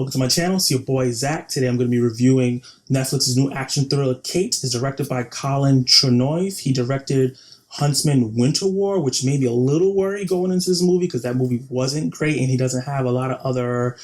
Welcome to my channel. It's your boy Zach. Today I'm going to be reviewing Netflix's new action thriller Kate. It's directed by Colin Trevorrow. He directed Huntsman Winter War, which made me a little worried going into this movie because that movie wasn't great and he doesn't have a lot of other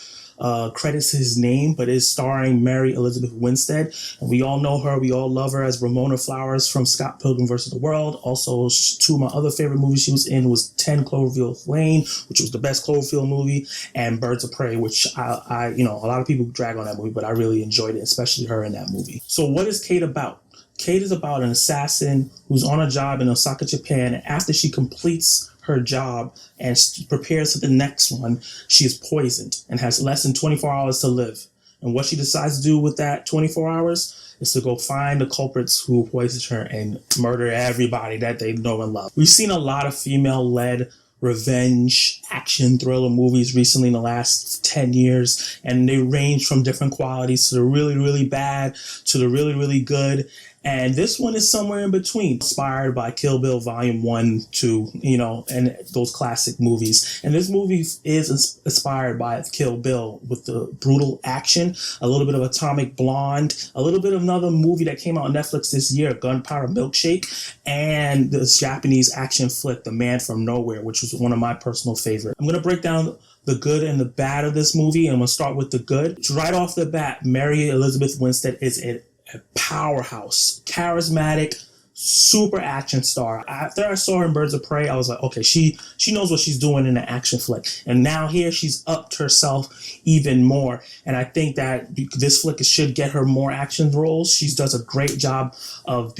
credits to his name, but is starring Mary Elizabeth Winstead. And we all know her. We all love her as Ramona Flowers from Scott Pilgrim vs. the World. Also, two of my other favorite movies she was in was 10 Cloverfield Lane, which was the best Cloverfield movie, and Birds of Prey, which I a lot of people drag on that movie, but I really enjoyed it, especially her in that movie. So what is Kate about? Kate is about an assassin who's on a job in Osaka, Japan, and after she completes her job and prepares for the next one, she is poisoned and has less than 24 hours to live. And what she decides to do with that 24 hours is to go find the culprits who poisoned her and murder everybody that they know and love. We've seen a lot of female-led revenge action thriller movies recently in the last 10 years, and they range from different qualities to the really, really bad to the really, really good. And this one is somewhere in between, inspired by Kill Bill Volume 1, 2, and those classic movies. And this movie is inspired by Kill Bill with the brutal action, a little bit of Atomic Blonde, a little bit of another movie that came out on Netflix this year, Gunpowder Milkshake, and this Japanese action flick, The Man from Nowhere, which was one of my personal favorites. I'm going to break down the good and the bad of this movie, and I'm going to start with the good. Right off the bat, Mary Elizabeth Winstead is a powerhouse, charismatic, super action star. After I saw her in Birds of Prey, I was like, okay, she knows what she's doing in an action flick. And now here she's upped herself even more. And I think that this flick should get her more action roles. She does a great job of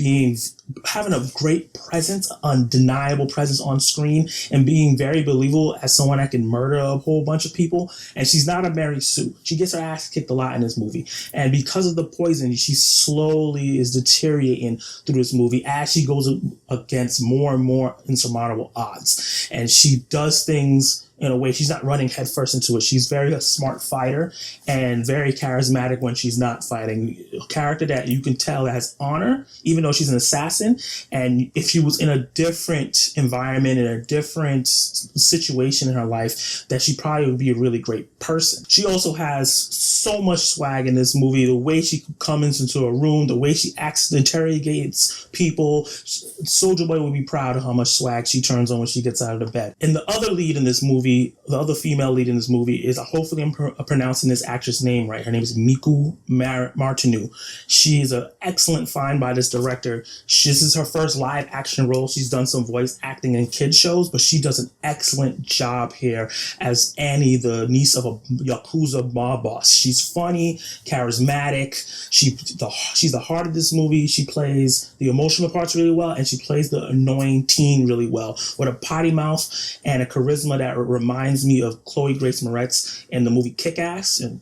having a great presence, undeniable presence on screen, and being very believable as someone that can murder a whole bunch of people. And she's not a Mary Sue. She gets her ass kicked a lot in this movie. And because of the poison, she slowly is deteriorating through this movie as she goes against more and more insurmountable odds. And she does things in a way, she's not running headfirst into it. She's a smart fighter and very charismatic when she's not fighting. A character that you can tell that has honor, even though she's an assassin. And if she was in a different environment, in a different situation in her life, that she probably would be a really great person. She also has so much swag in this movie. The way she comes into a room, the way she acts, interrogates people. Soulja Boy would be proud of how much swag she turns on when she gets out of the bed. And the other lead in this movie, the other female lead in this movie is, hopefully I'm pronouncing this actress name right. Her name is MIKU MARTINEAUI. She's an excellent find by this director. This is her first live action role. She's done some voice acting in kids shows, but she does an excellent job here as Annie, the niece of a Yakuza mob boss. She's funny, charismatic. She's the heart of this movie. She plays the emotional parts really well, and she plays the annoying teen really well with a potty mouth and a charisma that reminds me of Chloe Grace Moretz in the movie Kick-Ass, and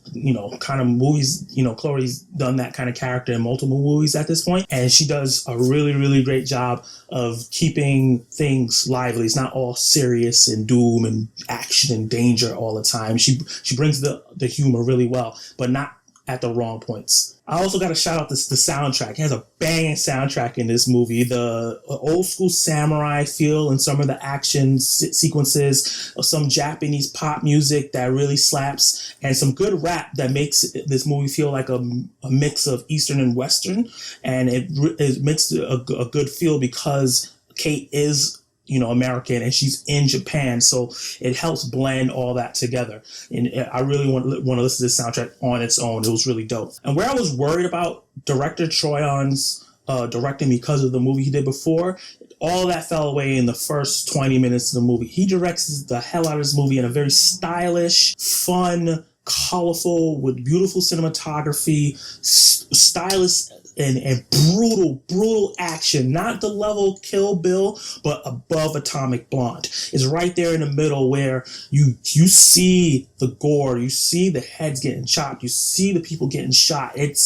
kind of movies. Chloe's done that kind of character in multiple movies at this point, and she does a really, really great job of keeping things lively. It's not all serious and doom and action and danger all the time. She brings the humor really well, but not at the wrong points. I also got to shout out the soundtrack. It has a banging soundtrack in this movie. The old school samurai feel in some of the action sequences, some Japanese pop music that really slaps, and some good rap that makes this movie feel like a mix of Eastern and Western. And it makes a good feel because Kate is American and she's in Japan, so it helps blend all that together. And I really want to listen to this soundtrack on its own. It was really dope. And where I was worried about director TROYAN's directing because of the movie he did before, all that fell away in the first 20 minutes of the movie. He directs the hell out of this movie in a very stylish, fun, colorful, with beautiful cinematography, stylish and brutal action. Not the level Kill Bill, but above Atomic Blonde. It's right there in the middle where you see the gore, you see the heads getting chopped, you see the people getting shot. It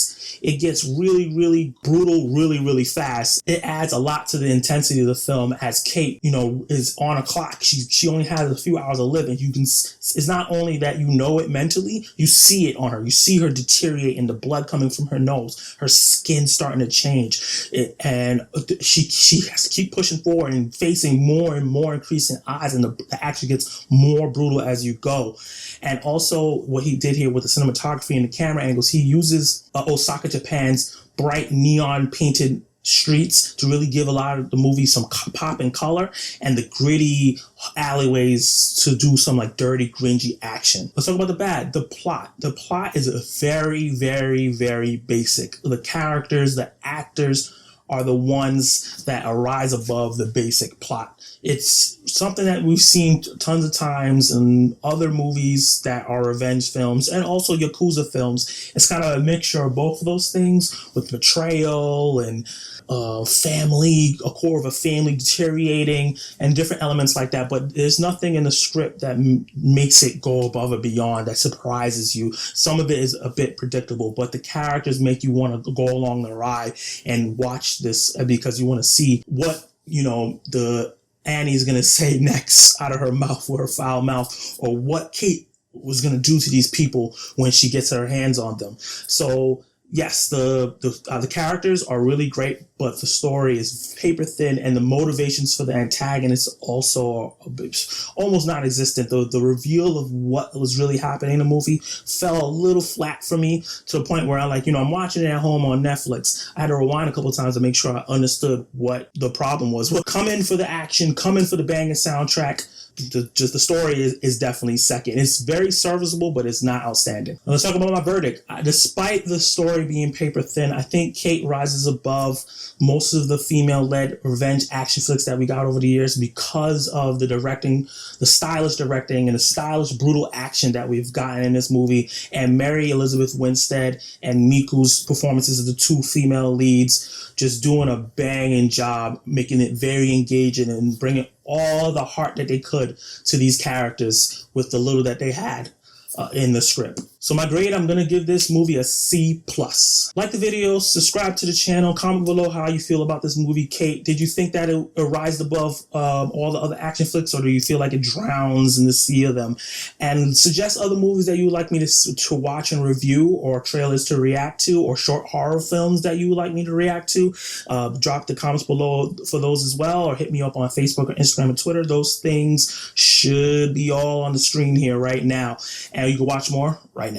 gets really, really brutal, really, really fast. It adds a lot to the intensity of the film as Kate, is on a clock. She only has a few hours to live, and it's not only that it mentally, you see it on her. You see her deteriorate and the blood coming from her nose, her skin skin starting to change, and she has to keep pushing forward and facing more and more increasing odds, and the action gets more brutal as you go. And also what he did here with the cinematography and the camera angles, he uses Osaka, Japan's bright neon painted streets to really give a lot of the movie some pop and color, and the gritty alleyways to do some like dirty, cringy action. Let's talk about the bad. The plot. The plot is very, very, very basic. The characters, the actors are the ones that arise above the basic plot. It's something that we've seen tons of times in other movies that are revenge films and also Yakuza films. It's kind of a mixture of both of those things, with betrayal and family, a core of a family deteriorating, and different elements like that. But there's nothing in the script that makes it go above and beyond, that surprises you. Some of it is a bit predictable, but the characters make you want to go along the ride and watch this because you want to see what, the Annie's going to say next out of her mouth with her foul mouth, or what Kate was going to do to these people when she gets her hands on them. So yes, the characters are really great, but the story is paper thin, and the motivations for the antagonists also are almost non-existent. The reveal of what was really happening in the movie fell a little flat for me, to the point where I'm watching it at home on Netflix. I had to rewind a couple times to make sure I understood what the problem was. Well, come in for the action, come in for the banging soundtrack. The story is definitely second. It's very serviceable, but it's not outstanding. Now let's talk about my verdict. Despite the story being paper thin, I think Kate rises above most of the female-led revenge action flicks that we got over the years because of the directing, the stylish directing, and the stylish, brutal action that we've gotten in this movie. And Mary Elizabeth Winstead and Miku's performances of the two female leads just doing a banging job, making it very engaging and bringing all the heart that they could to these characters with the little that they had in the script. So my grade, I'm going to give this movie a C+. Like the video, subscribe to the channel, comment below how you feel about this movie. Kate, did you think that it rised above all the other action flicks, or do you feel like it drowns in the sea of them? And suggest other movies that you would like me to watch and review, or trailers to react to, or short horror films that you would like me to react to. Drop the comments below for those as well, or hit me up on Facebook or Instagram and Twitter. Those things should be all on the screen here right now. And you can watch more right